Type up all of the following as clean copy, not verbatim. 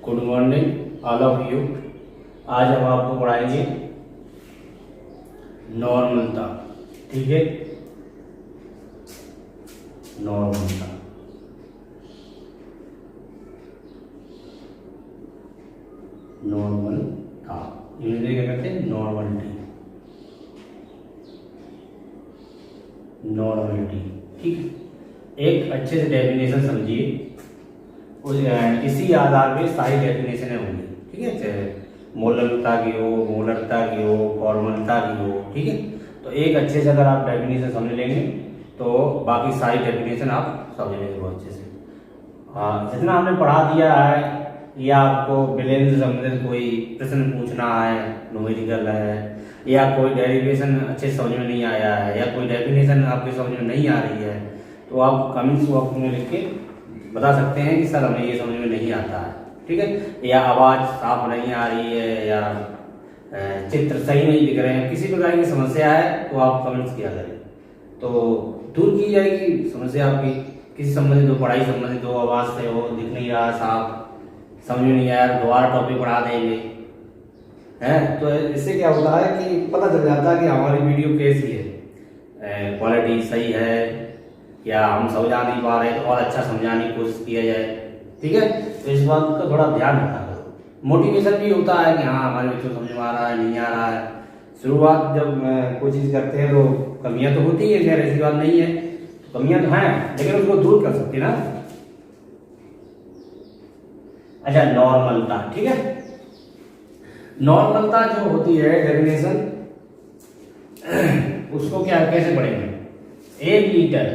Good morning all of you. आज हम आपको पढ़ाएंगे नॉर्मलता। ठीक है, नॉर्मलता। नॉर्मलता इंग्लिश में क्या कहते हैं? नॉर्मलिटी। नॉर्मलिटी, ठीक है। एक अच्छे से डेफिनेशन समझिए, इसी आधार पे सारी डेफिनेशन होंगी। ठीक है, चाहे मोलरता की हो, मोलरता की हो, फॉर्मलता की हो। ठीक है, तो एक अच्छे से अगर आप डेफिनेशन समझ लेंगे तो बाकी सारी डेफिनेशन आप समझ लेंगे बहुत अच्छे से। हाँ, जितना हमने पढ़ा दिया है, या आपको बैलेंस से संबंधित कोई प्रश्न पूछना है, न्यूमेरिकल है, या कोई डेरिवेशन अच्छे समझ में नहीं आया है, या कोई डेफिनेशन आपके समझ में नहीं आ रही है, तो आप कमेंट्स बॉक्स में लिख के बता सकते हैं कि सर हमें ये समझ में नहीं आता है। ठीक है, या आवाज़ साफ नहीं आ रही है, या चित्र सही नहीं दिख रहे हैं, किसी प्रकार की समस्या है तो आप कमेंट्स किया करें, तो दूर की जाएगी समस्या आपकी। किसी संबंधित हो, पढ़ाई संबंधित हो, आवाज़ से हो, दिख नहीं रहा साफ, समझ में नहीं आया, दोबारा टॉपिक पढ़ा देंगे हैं। तो इससे क्या होता है कि पता चल जाता है कि हमारी वीडियो कैसी है, क्वालिटी सही है, या हम समझा नहीं पा रहे तो और अच्छा समझाने की कोशिश किया जाए। ठीक है, तो इस बात का थोड़ा ध्यान रखा करो। मोटिवेशन भी होता है कि हाँ हमारे बच्चों को समझ में आ रहा है, नहीं आ रहा है। शुरुआत जब कोई चीज़ करते हैं तो कमियां तो होती है, खैर ऐसी बात नहीं है, तो कमियां तो हैं, लेकिन उसको दूर कर सकते ना। अच्छा, नॉर्मलता। ठीक है, नॉर्मलता जो होती है डेफिनेशन, उसको क्या कैसे पढ़ेंगे? 1 लीटर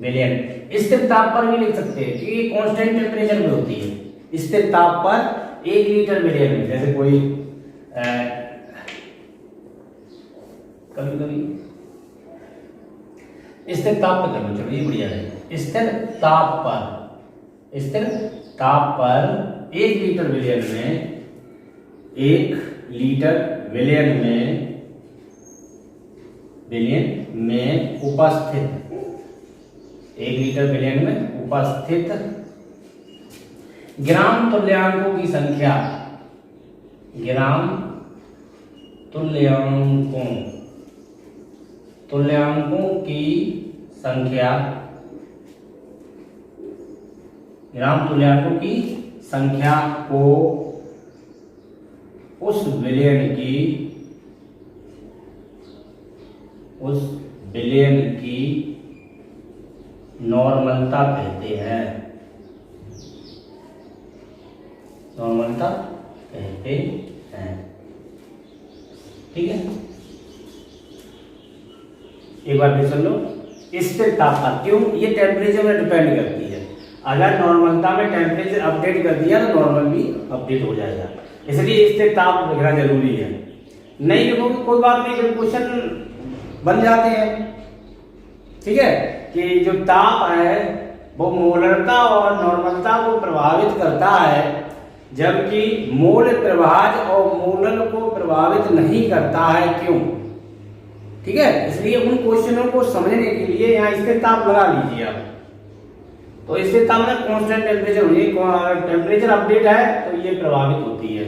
विलियन। स्थिर ताप पर भी लिख सकते हैं क्योंकि ये कांस्टेंट टेम्परेचर में होती है। स्थिर ताप पर 1 लीटर विलियन में, जैसे कोई कभी कभी स्थिर ताप पर कर लो, चलो ये बढ़िया है। स्थिर ताप पर 1 लीटर विलियन में, 1 लीटर विलियन में उपस्थित, 1 लीटर विलियन में उपस्थित ग्राम तुल्यांकों की संख्या, ग्राम तुल्यांकों की संख्या, ग्राम तुल्यांकों की संख्या को उस विलियन की नॉर्मलता कहते हैं। नॉर्मलता कहते हैं। ठीक है, एक बार फिर सुन लो। स्थिर तापमान, क्यों? ये टेम्परेचर में डिपेंड करती है। अगर नॉर्मलता में टेम्परेचर अपडेट कर दिया तो नॉर्मल भी अपडेट हो जाएगा, इसलिए स्थिर ताप लिखना जरूरी है। नहीं लिखोगे कोई बात नहीं, फिर क्वेश्चन बन जाते हैं। ठीक है, कि जो ताप है वो मोलरता और नॉर्मलता को प्रभावित करता है, जबकि मोल प्रभाज और मोलल को प्रभावित नहीं करता है। क्यों? ठीक है, इसलिए उन क्वेश्चनों को समझने के लिए यहाँ स्थिर ताप लगा लीजिए आप। तो स्थिर ताप में कांस्टेंट टेम्परेचर होगी, टेम्परेचर अपडेट है तो ये प्रभावित होती है,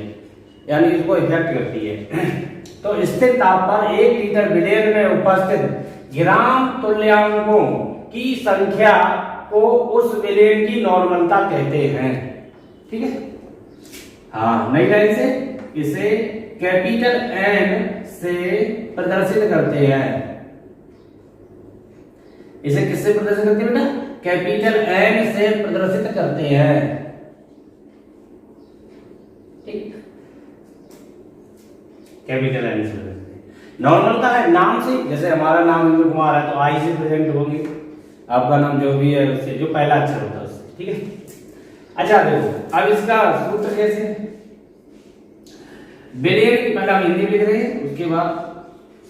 यानी इसको इफेक्ट करती है। तो स्थिर ताप पर 1 लीटर विलियन में उपस्थित ग्राम तुल्यांकों की संख्या को उस विलियन की नॉर्मलता कहते हैं। ठीक है, हाँ, नई लाइन से इसे कैपिटल एन से प्रदर्शित करते हैं। इसे किससे प्रदर्शित करते हैं बेटा? कैपिटल एन से प्रदर्शित करते हैं। ठीक, कैपिटल एन से। नॉर्मलता है नाम से, जैसे हमारा नाम इंद्र कुमार है तो आई से प्रेजेंट होंगे, आपका नाम जो भी है उससे, जो पहला अक्षर होता है उससे। ठीक है, अच्छा देखो अब इसका सूत्र कैसे? बिलियन की पहले हम हिंदी लिख रहे हैं, उसके बाद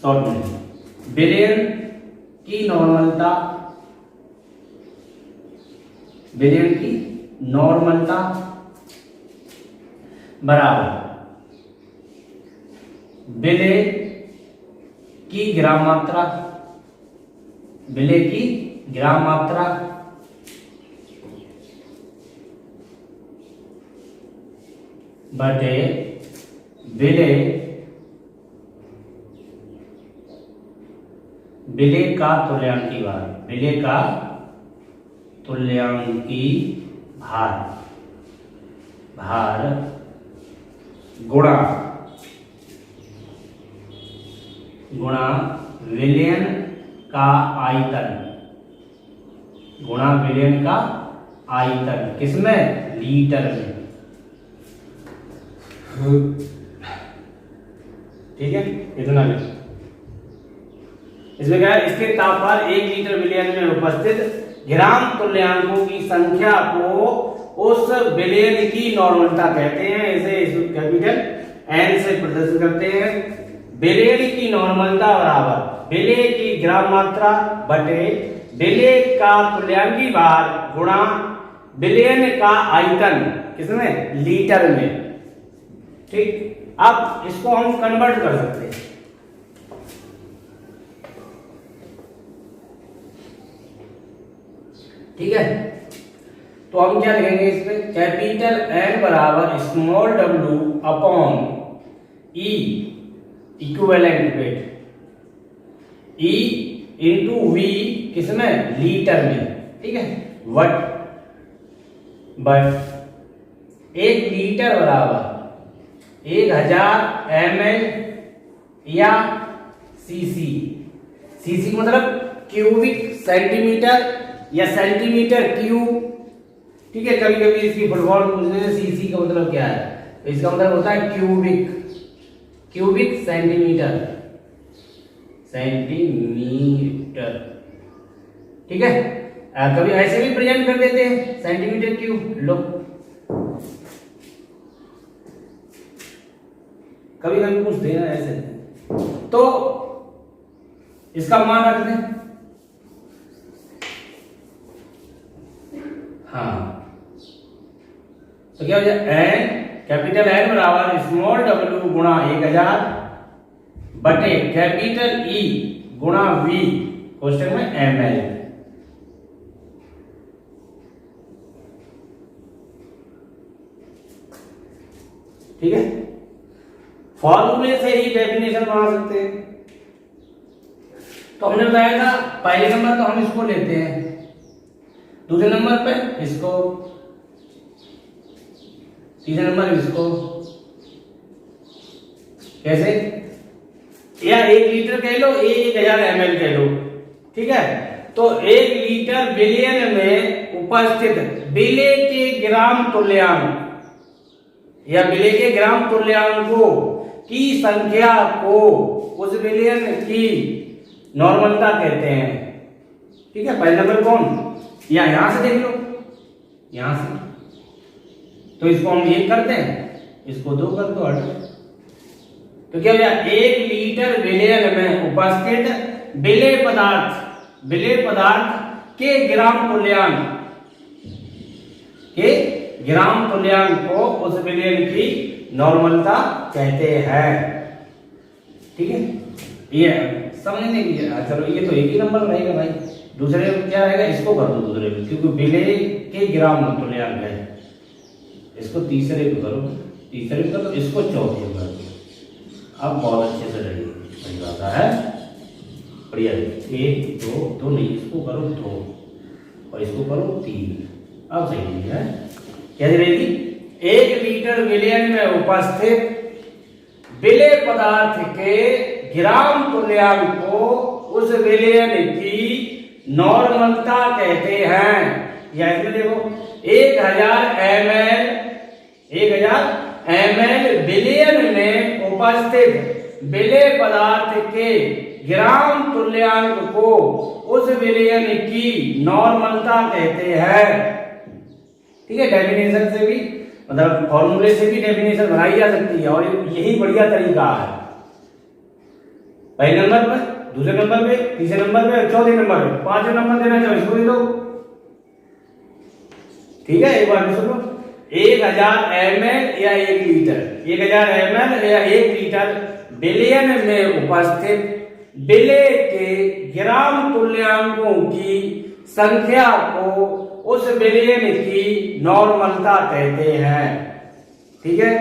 शॉर्ट में। बिलियन की नॉर्मलता, बिलियन की नॉर्मलता बराबर विलेय की ग्राम मात्रा, विलेय की ग्राम मात्रा बटे विलेय का तुल्यांकी भार, विलेय का तुल्यांकी भार गुणा विलयन का आयतन, किसमें? लीटर में। ठीक है, इतना भी। इसमें क्या है? इसके तापमान 1 लीटर विलयन में उपस्थित ग्राम तुल्यांकों की संख्या को उस विलयन की नॉर्मलता कहते हैं। इसे कैपिटल एन से प्रदर्शित करते हैं। विलयन की नॉर्मलता बराबर विलेय की ग्राम मात्रा बटे विलेय का तुल्यांकी भार गुणा विलयन का आयतन, किसमें? लीटर में। ठीक, अब इसको हम कन्वर्ट कर सकते हैं। ठीक है, तो हम क्या लिखेंगे इसमें? कैपिटल एन बराबर स्मॉल डब्ल्यू upon E equivalent weight, E into V, किसमें? लीटर में। ठीक है, बट 1 लीटर बराबर 1000 ml या सीसी। सीसी मतलब क्यूबिक सेंटीमीटर या सेंटीमीटर क्यूब। ठीक है, कभी कभी इसकी फुल फॉर्म पूछने से सीसी का मतलब क्या है, तो इसका मतलब होता है क्यूबिक सेंटीमीटर। ठीक है, कभी ऐसे भी प्रेजेंट कर देते हैं सेंटीमीटर क्यूब। लो, कभी कभी पूछते हैं ऐसे, तो इसका मान रख दें। हाँ, तो क्या हो जाए? एन कैपिटल एन बराबर स्मॉल डब्ल्यू गुणा 1000 बटे कैपिटल ई गुणा वी क्वेश्चन में ml। ठीक है, फॉर्मूले से ही डेफिनेशन बना सकते हैं। तो हमने बताया था पहले नंबर तो हम इसको लेते हैं, दूसरे नंबर पे इसको, तीसरे नंबर इसको। कैसे? या 1 लीटर कह लो, 1000 ml कह लो। ठीक है, तो 1 लीटर विलयन में उपस्थित विलेय के ग्राम तुल्यांक या विलेय के ग्राम तुल्यांकों की संख्या को उस विलयन की नॉर्मलता कहते हैं। ठीक है, पहले नंबर कौन? या यहां से देख लो, यहां से। तो इसको हम 1 करते हैं, इसको 2 कर दो, 8। तो क्या हो गया? 1 लीटर विलयन में उपस्थित विलेय पदार्थ के ग्राम तुल्यांक को उस विलयन की नॉर्मलता कहते हैं। ठीक है, ये समझने के लिए। चलो, ये तो एक ही नंबर रहेगा भाई। दूसरे में क्या रहेगा? इसको कर दो दूसरे में, क्योंकि विलेय के ग्राम तुल्यांक है। इसको तीसरे पे करो, इसको चौथे पे करो। अब बहुत अच्छे से बन जाता है, बढ़िया। 1 2 नहीं, इसको करो 2 और इसको करो 3। अब सही है। क्या रहेगी? 1 लीटर विलयन में उपस्थित विलेय पदार्थ के ग्राम तुल्यांक को उस विलयन की नॉर्मलता कहते हैं। या इसमें देखो 1000 ml विलयन में उपस्थित विलेय पदार्थ के ग्राम तुल्यांक को उस विलयन की नॉर्मलता कहते हैं। ठीक है, डेफिनेशन से भी मतलब फॉर्मूले से भी डेफिनेशन बनाई जा सकती है, और यही बढ़िया तरीका है। पहले नंबर पर, दूसरे नंबर पे, तीसरे नंबर पे, चौथे नंबर पे, पांचवें नंबर देना चाहो इसको दे दो। ठीक है, एक बार सुनो। 1000 ml या 1 लीटर, 1000 ml या 1 लीटर विलयन में उपस्थित विलेय के ग्राम तुल्यांकों की संख्या को उस विलयन की नॉर्मलता कहते हैं। ठीक है,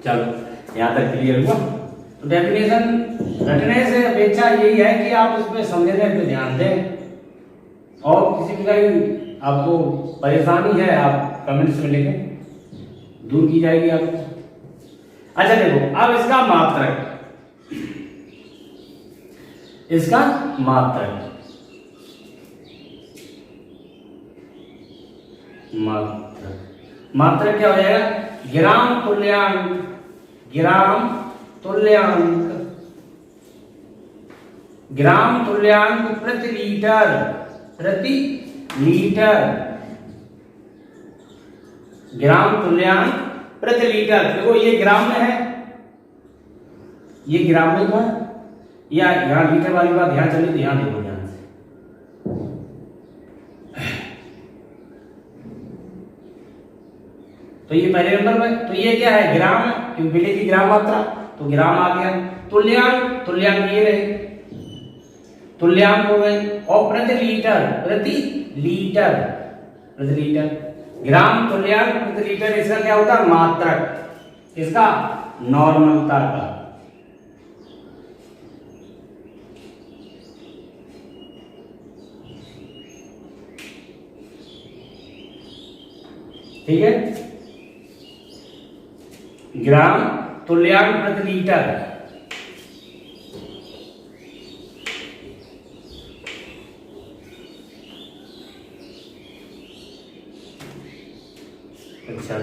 चलो यहाँ तक क्लियर हुआ। तो डेफिनेशन रटने से अपेक्षा यही है कि आप इसमें समझने पे ध्यान दें, और किसी भी आपको परेशानी है आप कमेंट्स में लिखें, दूर की जाएगी आपको। अच्छा देखो, अब इसका मात्रक, इसका मात्रक मात्रक क्या हो जाएगा? ग्राम तुल्यांक, ग्राम तुल्यांक, ग्राम तुल्यांक प्रति लीटर, प्रति लीटर, ग्राम तुल्यांक प्रति लीटर। देखो ये ग्राम में है, ये ग्राम में था, या यहां लीटर वाली बात ध्यान चली, ध्यान देखो ध्यान से। तो ये पहले नंबर में, तो ये क्या है? ग्राम है, क्योंकि बिले की ग्राम मात्रा, तो ग्राम आ गया। तुल्यांक, तुल्यांक ये रहे, तुल्यांक हो गए, और प्रति लीटर, प्रति लीटर, प्रति लीटर, ग्राम तुल्यांक प्रति लीटर, इसका क्या होता है? मात्रक, इसका नॉर्मलता का। ठीक है, ग्राम तुल्यांक प्रति लीटर। अच्छा,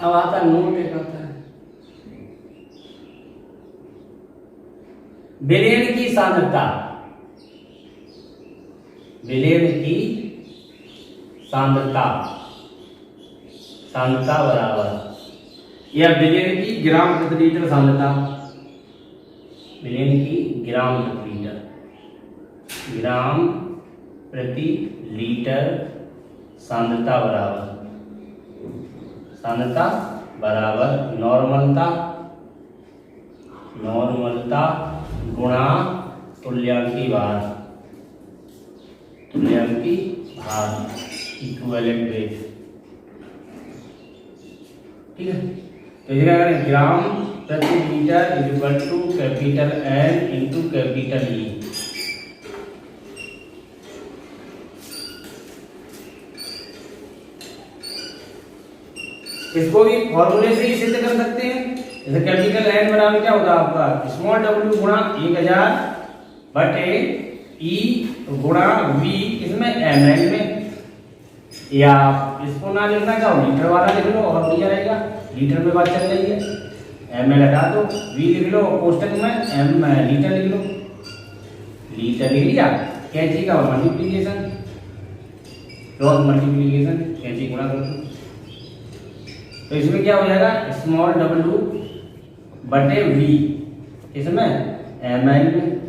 अब आता है नोट, एक आता है विलयन की सांद्रता, विलयन की सांद्रता, सांद्रता बराबर, या विलयन की ग्राम प्रति लीटर सांद्रता, विलयन की ग्राम प्रति लीटर, ग्राम प्रति लीटर सांद्रता बराबर, सांद्रता बराबर नॉर्मलता, नॉर्मलता गुणा तुल्यांकी भार, तुल्यांकी भार, इक्विवेलेंट वेट। ठीक है, तो ये क्या करें? ग्राम प्रति litre is equal to capital N into capital E. इसको भी फॉर्मूले से ही सिद्ध कर सकते हैं। जैसे कैपिटल एन बराबर क्या होगा आपका? स्मॉल डब्ल्यू गुणा 1000 बटे ई गुणा वी, इसमें एम एन में, या इसको ना लिखना चाहो लीटर वाला लिख लो और बढ़िया रहेगा, लीटर में बात चल रही है। एम एल हटा दो, वी लिख लो कोष्टक में, एम लीटर लिख लो, लीटर लिख लिया। कैंची का मल्टीप्लीकेशन, क्रॉस मल्टीप्लीकेशन, कैंची गुणा कर दो, तो इसमें क्या हो जाएगा? स्मॉल डब्ल्यू बटे वी, इसमें एम एल में,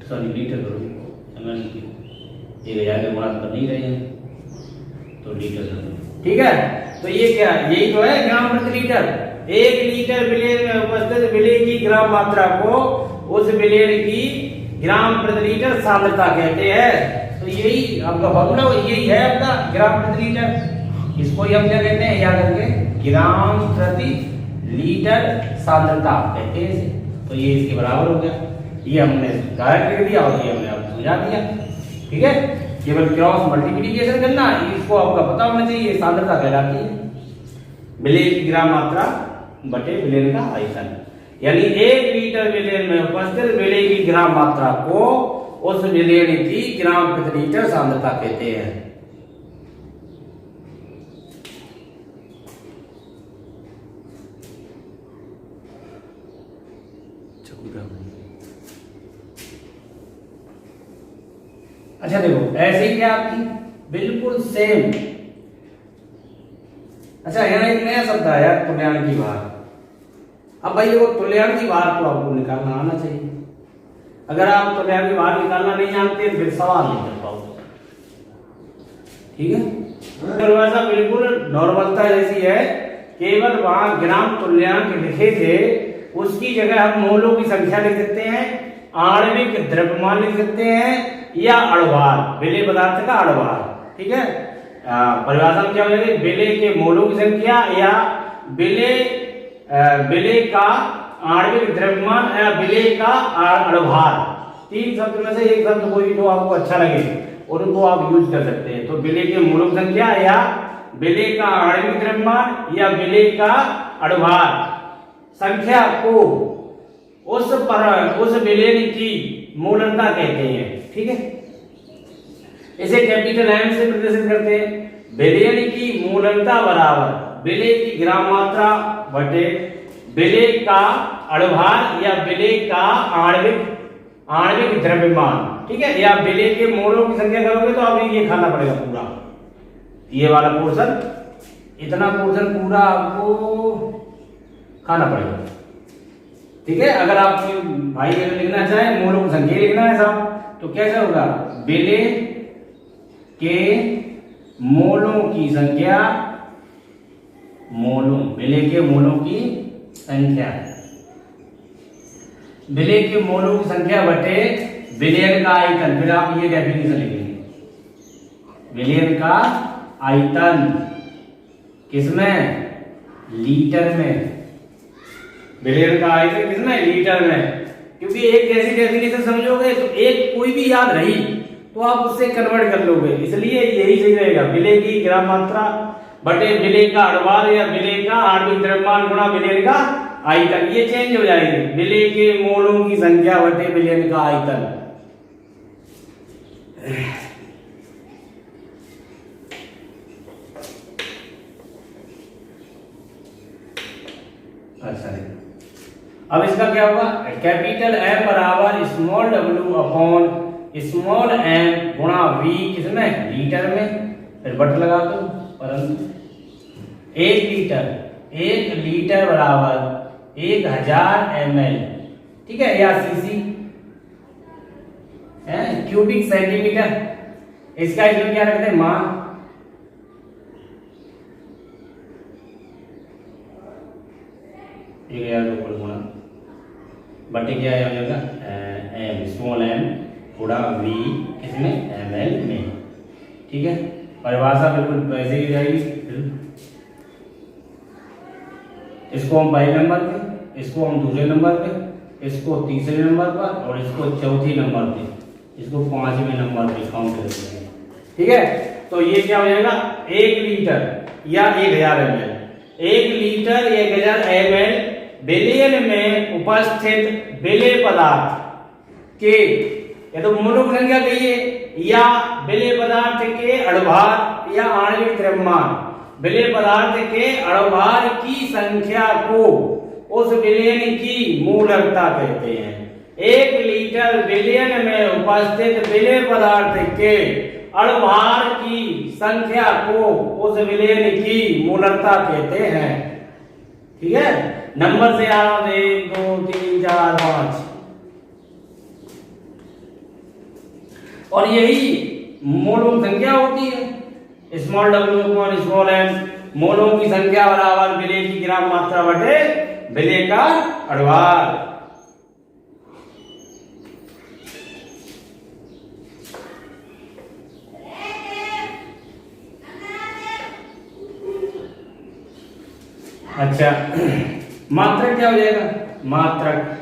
सॉरी लीटर करो, एम एल की 1000 गुणा कर नहीं रहे हैं, तो लीटर करो। ठीक है, तो ये क्या? यही तो है ग्राम प्रति लीटर। 1 लीटर विलयन में उपस्थित विलय की ग्राम मात्रा को उस विलयन की ग्राम प्रति लीटर सांद्रता कहते हैं। तो यही आपका फॉर्मूला, यही है आपका ग्राम प्रति लीटर। इसको ही हम क्या कहते हैं? याद रखें, ग्राम प्रति लीटर सांद्रता कहते हैं इसे। तो ये इसके बराबर हो गया, ये हमने डायरेक्ट लिख दिया और ये हमने आपको समझा दिया। ठीक है, केवल क्रॉस मल्टीप्लिकेशन करना, इसको आपका पता होना चाहिए, सांद्रता कहलाती है। विलयन की ग्राम मात्रा बटे विलयन का आयतन, यानी 1 लीटर विलयन में उपस्थित विलय की ग्राम मात्रा को उस विलयन की ग्राम प्रति लीटर सांद्रता कहते हैं। अच्छा देखो, ऐसे ही क्या आपकी बिल्कुल सेम। अच्छा, यहाँ एक नया शब्द आया, तुल्यांकी भार। अब भाई देखो, तुल्यांकी भार तो आपको निकालना आना चाहिए। अगर आप तुल्यांकी भार निकालना नहीं जानते फिर सवाल नहीं कर पाओगे। ठीक है, परिभाषा बिल्कुल नॉर्मलता जैसी है, केवल वहां ग्राम तुल्यांक लिखे थे उसकी जगह हम मोलों की संख्या लिख सकते हैं, आणविक द्रव्यमान लिख सकते हैं, या अणुभार, विलय पदार्थ का अणुभार। ठीक है, परिभाषा में क्या हो जाएगी? विलय के मोलों की संख्या या विलेय का आणविक द्रव्यमान या विलेय का अणुभार, तीन शब्द में से एक शब्द कोई जो आपको अच्छा लगे उनको आप यूज कर सकते हैं। तो विलेय की मूलक संख्या या विलेय का आणविक द्रव्यमान या विलेय का अणुभार संख्या को उस विलेय की मूलकता कहते हैं। ठीक है, इसे कैपिटल एम से प्रदर्शित करते हैं। विलेय की मूलकता बराबर विलेय की ग्राम मात्रा बटे विलेय का अणुभार या विलेय का आणविक द्रव्यमान। ठीक है, या विलेय के मोलों की संख्या करोगे तो आपको ये खाना पड़ेगा पूरा, ये वाला पोर्शन, इतना पोर्शन पूरा आपको खाना पड़ेगा। ठीक है, अगर आप भाई अगर लिखना चाहे मोलों की संख्या लिखना है साहब तो कैसे होगा, विलेय के मोलों की संख्या, विलेय के मोलों की संख्या, विलेय के मोलों की संख्या बटे विलयन का आयतन। फिर आप ये डेफिनेशन लिखेंगे, विलयन का आयतन किसमें, लीटर में। विलयन का आयतन किसमें, लीटर में। क्योंकि एक ऐसी डेफिनेशन समझोगे तो एक कोई भी याद रही तो आप उससे कन्वर्ट कर लोगे, इसलिए यही सही रहेगा। विलेय की ग्राम मात्रा बटे विलेय का अणुभार या विलेय का आणविक द्रव्यमान गुणा विलेय का आयतन, ये चेंज हो जाएगी। विलेय के मोलों की संख्या बटे विलेय का आयतन। अच्छा, अब इसका क्या होगा, कैपिटल एम बराबर स्मॉल डब्ल्यू अपॉन स्मॉल एम गुणा वी किसमें, लीटर में। फिर बट लगा दो, परंतु 1 लीटर बराबर 1000 ml। ठीक है, या सीसी क्यूबिक सेंटीमीटर, इसका इसमें क्या रखते हैं, मान। गुणा बटे क्या हो जाएगा, एम स्मॉल एम गुणा वी किसमें, ml में। ठीक है, परिभाषा बिल्कुल वैसे ही जाएगी। इसको हम पहले नंबर पे, इसको हम दूसरे नंबर पे, इसको तीसरे नंबर पर और इसको चौथे नंबर पे, इसको 5वें नंबर पे काउंट करेंगे। ठीक है, तो ये क्या हो जाएगा, 1 लीटर या 1000 ml। 1 लीटर 1000 ml विलयन में उपस्थित विलेय पदार्थ के, या तो मोलों की संख्या कहिए या विलेय पदार्थ के अणुभार या आणविक द्रव्यमान, विलेय पदार्थ के अणुभार की संख्या को उस विलयन की मूलकता कहते हैं। 1 लीटर विलयन में उपस्थित विलेय पदार्थ के अणुभार की संख्या को उस विलयन की मूलकता कहते हैं। ठीक है, नंबर से आ रहा हूं, 1 2 3 4 5, और यही मोलों की संख्या होती है। स्मॉल डब्ल्यू अपॉन स्मॉल एम, मोलों की संख्या बराबर विलेय की ग्राम मात्रा बटे विलेय का अणुभार। अच्छा, मात्रक क्या हो जाएगा, मात्रक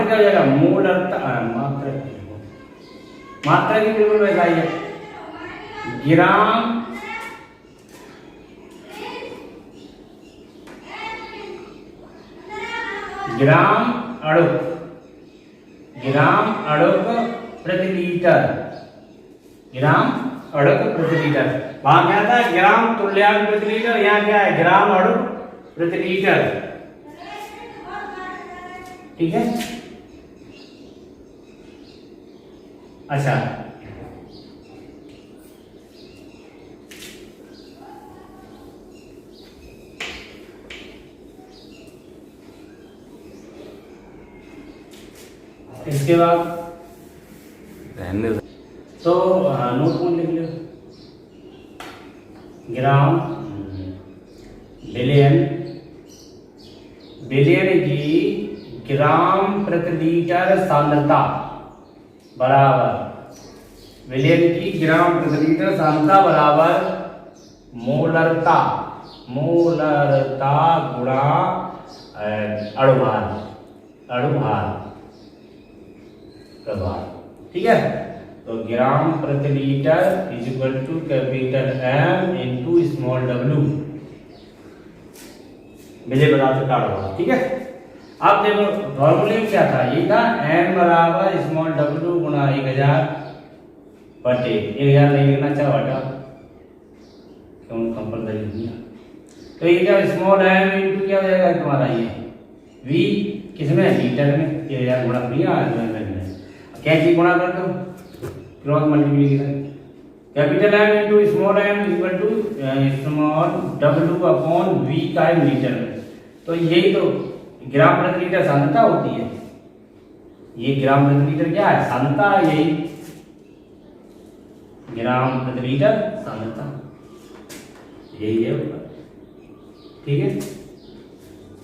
क्या हो जाएगा, मूलकता। मात्रक ही बिल्कुल वैसा ही है, ग्राम अणुक प्रति लीटर, वहां क्या था, ग्राम तुल्यांक प्रति लीटर, यहाँ क्या है, ग्राम अणुक प्रति लीटर। ठीक है, अच्छा, इसके बाद तो नोट पॉइंट लिख लो, ग्राम विलयन की ग्राम प्रति लीटर सांद्रता बराबर, विलयन की ग्राम प्रति लीटर सांद्रता बराबर मोलरता, मोलरता गुणा अणुभार, अणुभार प्रभार। ठीक है, तो ग्राम प्रति litre is equal to capital M into small डब्ल्यू, मुझे बता सकता होगा। ठीक है, अब देखो फॉर्मूले में क्या था, ये था एम बराबर स्मॉल डब्ल्यू गुणा 1000 बटे 1000 नहीं लिखना चाहे बटा, क्यों कंपलसरी नहीं। तो ये क्या स्मॉल एम इंटू क्या हो जाएगा तुम्हारा ये वी, किसमें लीटर में, 1000 गुणा किया क्या चीज गुणा कर दो, cross multiplication, capital M into small m equal to small डब्ल्यू अपॉन वी का है लीटर में। तो यही तो ग्राम प्रति लीटर सांद्रता होती है, ये ग्राम प्रति लीटर क्या है, सांद्रता है, यही ग्राम प्रति लीटर सांद्रता, यही है। ठीक है।